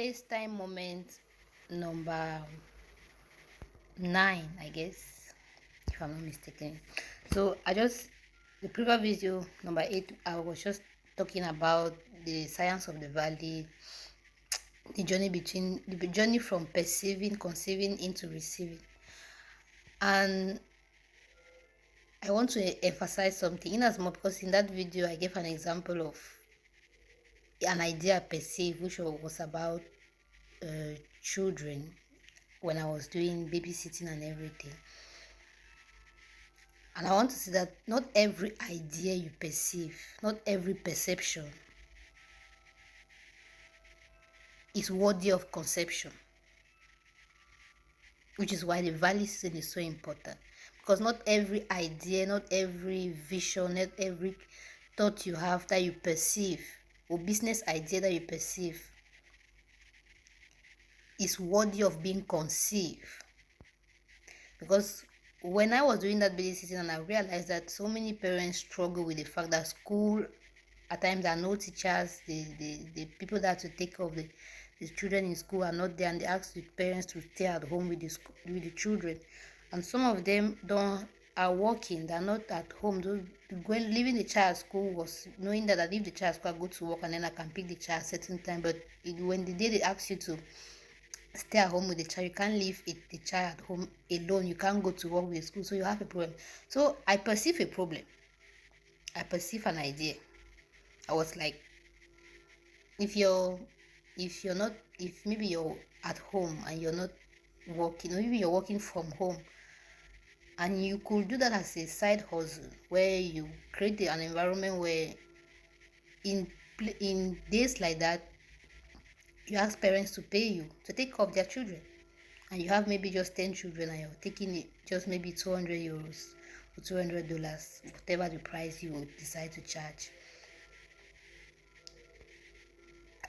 FaceTime moment number 9, I guess, if I'm not mistaken. So the previous video number 8, I was just talking about the science of the valley, the journey from perceiving, conceiving into receiving. And I want to emphasize something in as much because in that video I gave an example of an idea I perceived, which was about children when I was doing babysitting and everything. And I want to say that not every idea you perceive, not every perception is worthy of conception, which is why the value system is so important. Because not every idea, not every vision, not every thought you have that you perceive, or business idea that you perceive, is worthy of being conceived. Because when I was doing that babysitting, and I realized that so many parents struggle with the fact that school, at times, there are no teachers, the people that to take care of the children in school are not there, and they ask the parents to stay at home with the children. And some of them don't are working, they're not at home. Those going leaving the child at school was knowing that I leave the child at school, I go to work, and then I can pick the child at a certain time. But when the day they ask you to stay at home with the child, you can't leave the child at home alone, you can't go to work with the school, so you have a problem. So I perceive a problem, I perceive an idea. I was like, if you're not, if maybe you're at home and you're not working, or maybe you're working from home, and you could do that as a side hustle where you create an environment where in days like that you ask parents to pay you to take care of their children, and you have maybe just 10 children, and you're taking it just maybe €200 or $200, whatever the price you decide to charge.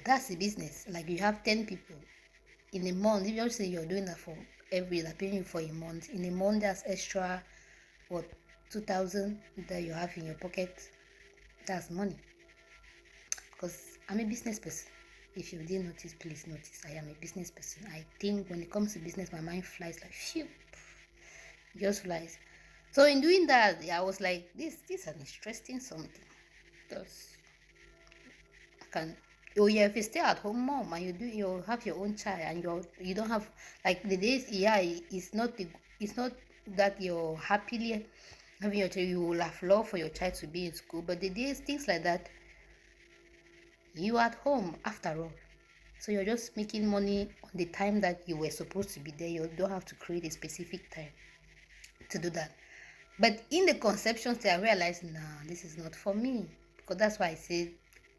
That's a business. Like, you have 10 people in a month. If you say you're doing that for every, they're paying you for a month. In a month, that's extra, what, 2,000 that you have in your pocket. That's money. Because I'm a business person. If you didn't notice, please notice. I am a business person. I think when it comes to business, my mind flies like phew, just flies. So in doing that, I was like, this is an interesting something. Because I can, oh yeah, if you stay at home mom and you have your own child, and you don't have, like, the days, yeah, it's not that you're happily having your child, you will have love for your child to be in school, but the days, things like that, you are at home after all. So you're just making money on the time that you were supposed to be there. You don't have to create a specific time to do that. But in the conception stage, I realized, nah, this is not for me. Because that's why I say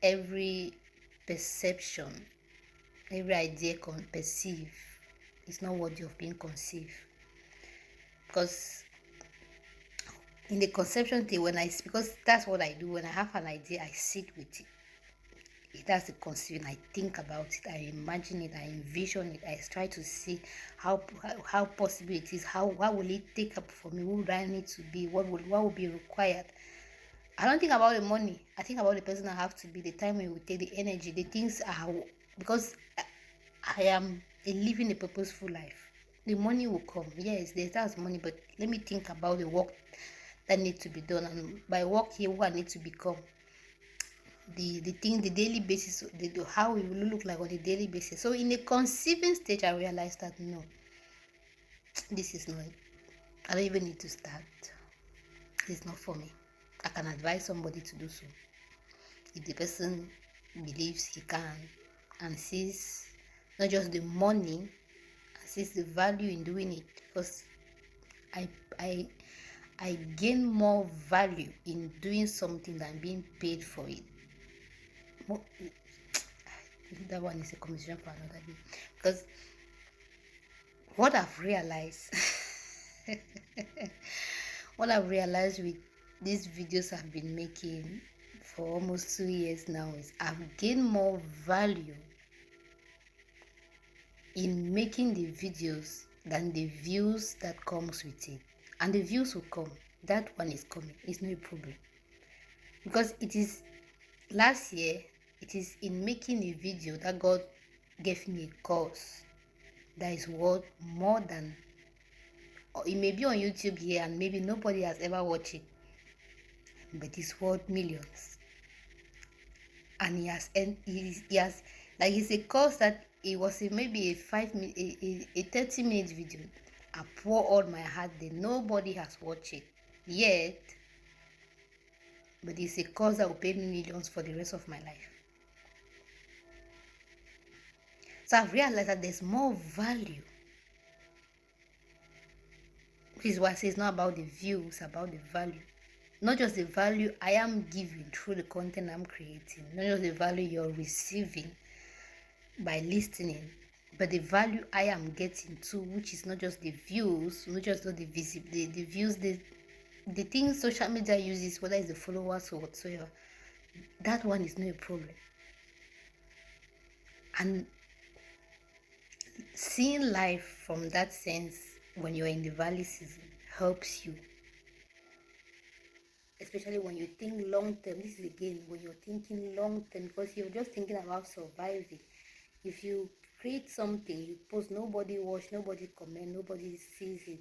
every perception, every idea perceive is not worthy of being conceived. Because in the conception stage, because that's what I do, when I have an idea, I sit with it. That's the conceiving. I think about it, I imagine it, I envision it, I try to see how possible it is, what will it take up for me, who do I need to be, what will be required. I don't think about the money, I think about the person I have to be, the time it will take, the energy, the things because I am living a purposeful life. The money will come, yes, that's money, but let me think about the work that needs to be done, and by work here, who I need to become, the thing, the daily basis, how it will look like on a daily basis. So in the conceiving stage, I realized that no, this is not, I don't even need to start. It's not for me. I can advise somebody to do so if the person believes he can, and sees not just the money, and sees the value in doing it. Because I I I gain more value in doing something than being paid for it. That one is a conversation for another day. Because what I've realized, what I've realized with these videos I've been making for almost 2 years now, is I've gained more value in making the videos than the views that comes with it. And the views will come. That one is coming. It's no problem. Because it is last year, it is in making a video that God gave me a course that is worth more than, or it may be on YouTube here and maybe nobody has ever watched it, but it's worth millions. And he has, like, it's a course that it was maybe a 5 minute, a 30-minute video. I pour all my heart there. Nobody has watched it yet, but it's a course that will pay me millions for the rest of my life. So I've realized that there's more value. Which is why I say it's not about the views, it's about the value. Not just the value I am giving through the content I'm creating, not just the value you're receiving by listening, but the value I am getting too, which is not just the views, not just the views, the things social media uses, whether it's the followers or whatsoever. That one is not a problem. And seeing life from that sense when you're in the valley season helps you, especially when you think long term. This is again when you're thinking long term, because you're just thinking about surviving. If you create something, you post, nobody watch, nobody comment, nobody sees it,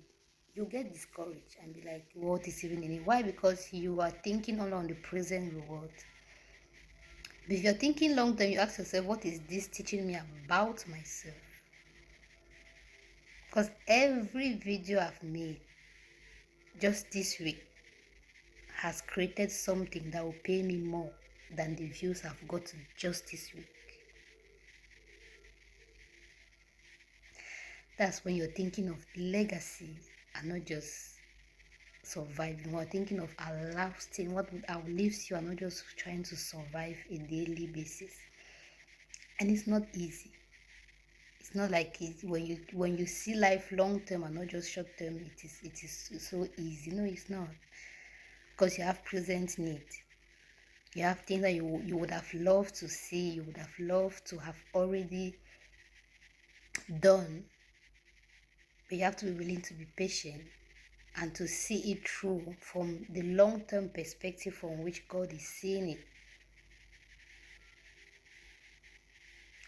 you get discouraged and be like, what is even in it? Why? Because you are thinking only on the present reward. But if you're thinking long term, you ask yourself, what is this teaching me about myself? Because every video I've made just this week has created something that will pay me more than the views I've gotten just this week. That's when you're thinking of legacy and not just surviving. We're thinking of our lasting, what would outlives you, and not just trying to survive a daily basis. And it's not easy. It's not like when you see life long term and not just short term, it is so easy. No, it's not. Because you have present need. You have things that you would have loved to see, you would have loved to have already done. But you have to be willing to be patient and to see it through from the long-term perspective from which God is seeing it.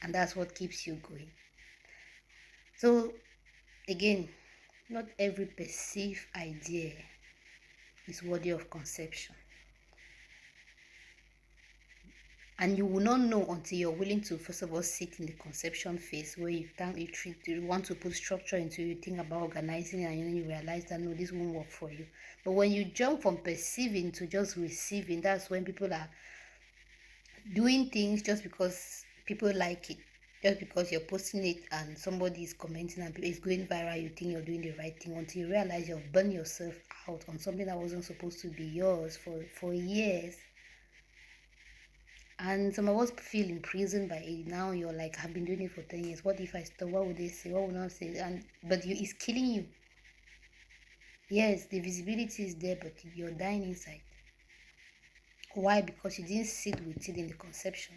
And that's what keeps you going. So, again, not every perceived idea is worthy of conception. And you will not know until you're willing to, first of all, sit in the conception phase where you want to put structure into it, you think about organizing, and then you realize that no, this won't work for you. But when you jump from perceiving to just receiving, that's when people are doing things just because people like it. Just because you're posting it and somebody is commenting and it's going viral, you think you're doing the right thing until you realize you've burned yourself out on something that wasn't supposed to be yours for years. And some of us feel imprisoned by it. Now you're like, I've been doing it for 10 years. What if I stop? What would they say? What would I say? But it's killing you. Yes, the visibility is there, but you're dying inside. Why? Because you didn't sit with it in the conception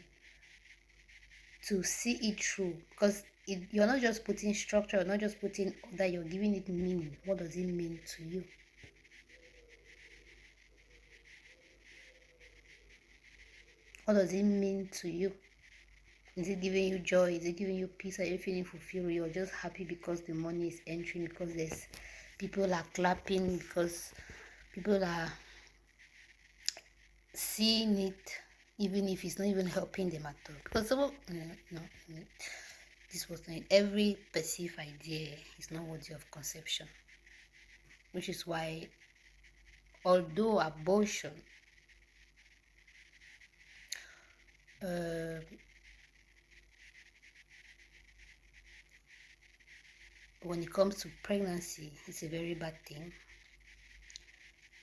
to see it through. Because you're not just putting structure, you're not just putting order, you're giving it meaning. What does it mean to you? What does it mean to you? Is it giving you joy? Is it giving you peace? Are you feeling fulfilled? You're just happy because the money is entering, because there's people are clapping, because people are seeing it, even if it's not even helping them at all. Because no, this was not every perceived idea is not worthy of conception. Which is why, although abortion when it comes to pregnancy, it's a very bad thing,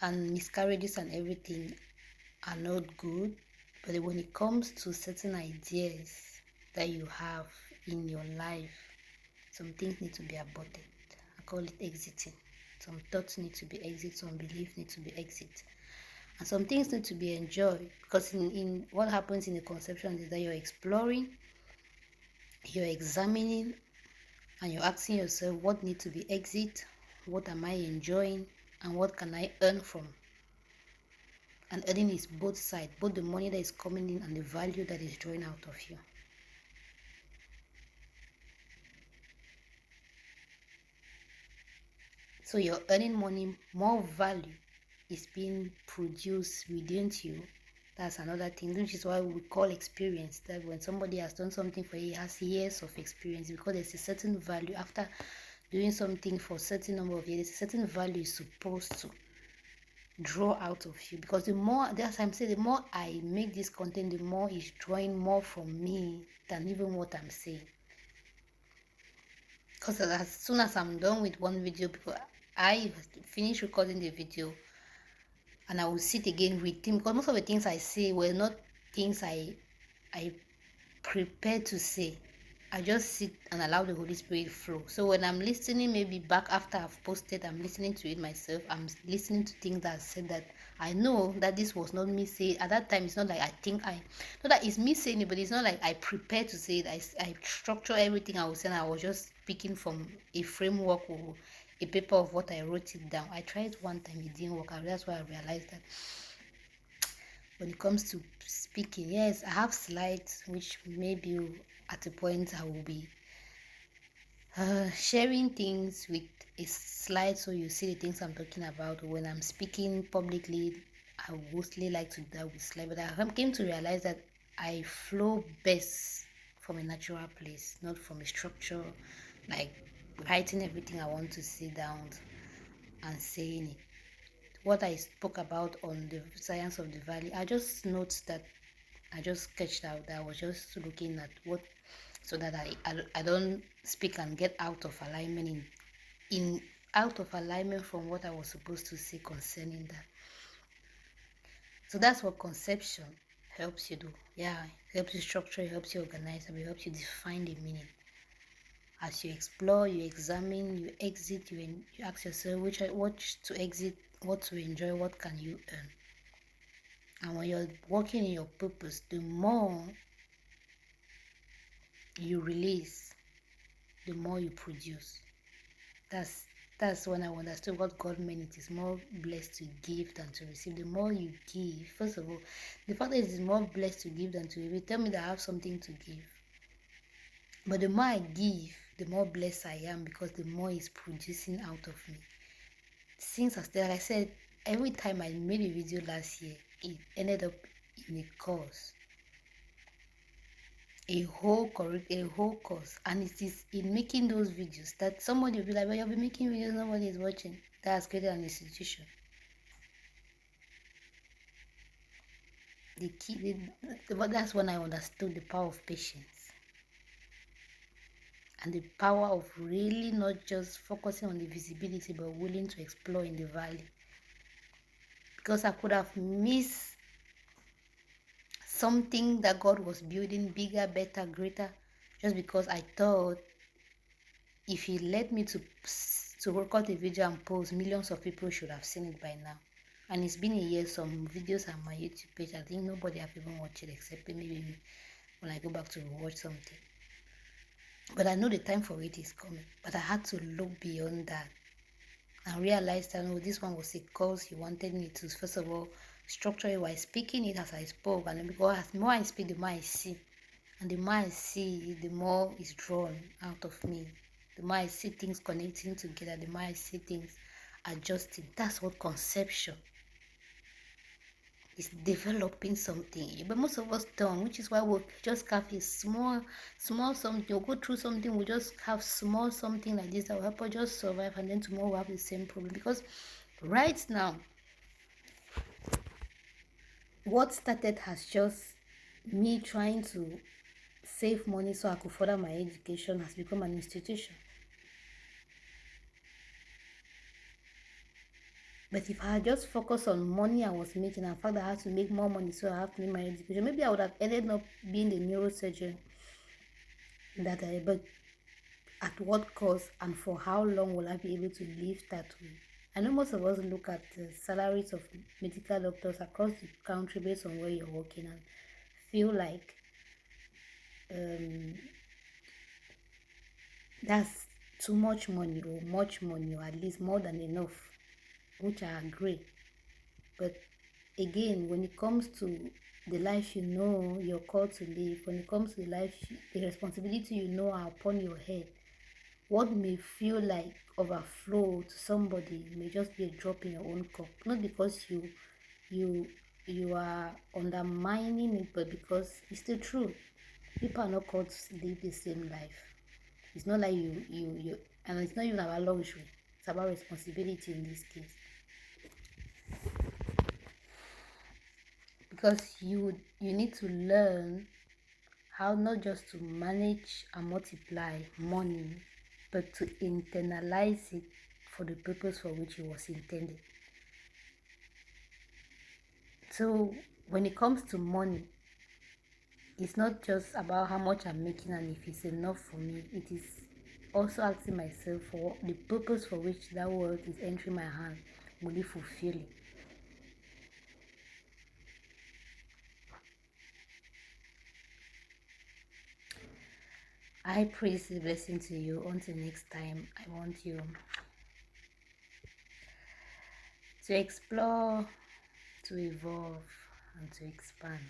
and miscarriages and everything are not good. But when it comes to certain ideas that you have in your life, some things need to be aborted. I call it exiting. Some thoughts need to be exit, some beliefs need to be exit, and some things need to be enjoyed. Because in what happens in the conception is that you're exploring, you're examining, and you're asking yourself what needs to be exit, what am I enjoying, and what can I earn from. And earning is both sides, both the money that is coming in and the value that is drawing out of you. So you're earning money, more value is being produced within you. That's another thing, which is why we call experience. That when somebody has done something for you, he has years of experience, because there's a certain value after doing something for a certain number of years. There's a certain value is supposed to draw out of you, because the more, that's I'm saying, the more I make this content, the more it's drawing more from me than even what I'm saying. Because as soon as I'm done with one video, because I finish recording the video and I will sit again with him, because most of the things I say were not things I prepared to say. I just sit and allow the Holy Spirit flow. So when I'm listening, maybe back after I've posted, I'm listening to it myself. I'm listening to things that I said that I know that this was not me saying. At that time, it's not like I think I, not that it's me saying it, but it's not like I prepared to say it. I structure everything I was saying. I was just speaking from a framework or a paper of what I wrote it down. I tried one time, it didn't work out. That's why I realized that when it comes to speaking, yes, I have slides, which maybe at a point I will be sharing things with a slide, so you see the things I'm talking about. When I'm speaking publicly, I mostly like to do that with slide, but I came to realize that I flow best from a natural place, not from a structure, like writing everything I want to say down and saying it. What I spoke about on the science of the valley, I just noticed that I just sketched out that I was just looking at what, so that I don't speak and get out of alignment in out of alignment from what I was supposed to say concerning that. So that's what conception helps you do. Yeah, it helps you structure, it helps you organize, and it helps you define the meaning. As you explore, you examine, you exit, you ask yourself what to exit, what to enjoy, what can you earn. And when you're working in your purpose, the more you release, the more you produce. That's when I understood what God meant. It is more blessed to give than to receive. The more you give, first of all, the fact that it is more blessed to give than to receive, tell me that I have something to give. But the more I give, the more blessed I am, because the more it's producing out of me. Since like I said, every time I made a video last year, it ended up in a course. A whole course, and it is in making those videos that somebody will be like, well, you'll be making videos, nobody is watching. That has created an institution. The key, but that's when I understood the power of patience and the power of really not just focusing on the visibility, but willing to explore in the valley. Because I could have missed something that God was building bigger, better, greater, just because I thought if He led me to record a video and post, millions of people should have seen it by now. And it's been a year. Some videos on my YouTube page, I think nobody have even watched it except maybe me when I go back to watch something. But I know the time for it is coming. But I had to look beyond that and realize that, no, this one was a cause He wanted me to, first of all, structure it while speaking it as I spoke. And because the more I speak, the more I see. And the more I see, the more it's drawn out of me. The more I see things connecting together, the more I see things adjusting. That's what conception is, developing something. But most of us don't, which is why we'll just have a small something. We'll go through something, we'll just have small something like this that will help us just survive, and then tomorrow we'll have the same problem. Because right now, what started as just me trying to save money so I could further my education has become an institution. But if I had just focused on money I was making and the fact that I had to make more money so I have to make my education, maybe I would have ended up being the neurosurgeon that I, but at what cost and for how long will I be able to live that way? I know most of us look at the salaries of medical doctors across the country based on where you're working and feel like that's too much money or at least more than enough, which I agree. But again, when it comes to the life you know you're called to live, when it comes to the life, the responsibility you know are upon your head, what may feel like overflow to somebody may just be a drop in your own cup, not because you you are undermining it, but because it's the truth. People are not called to live the same life. It's not like you and it's not even about luxury, it's about responsibility in this case. Because you need to learn how not just to manage and multiply money, but to internalize it for the purpose for which it was intended. So when it comes to money, it's not just about how much I'm making and if it's enough for me. It is also asking myself for the purpose for which that wealth is entering my hand. Will it fulfill it? I praise the blessing to you. Until next time, I want you to explore, to evolve, and to expand.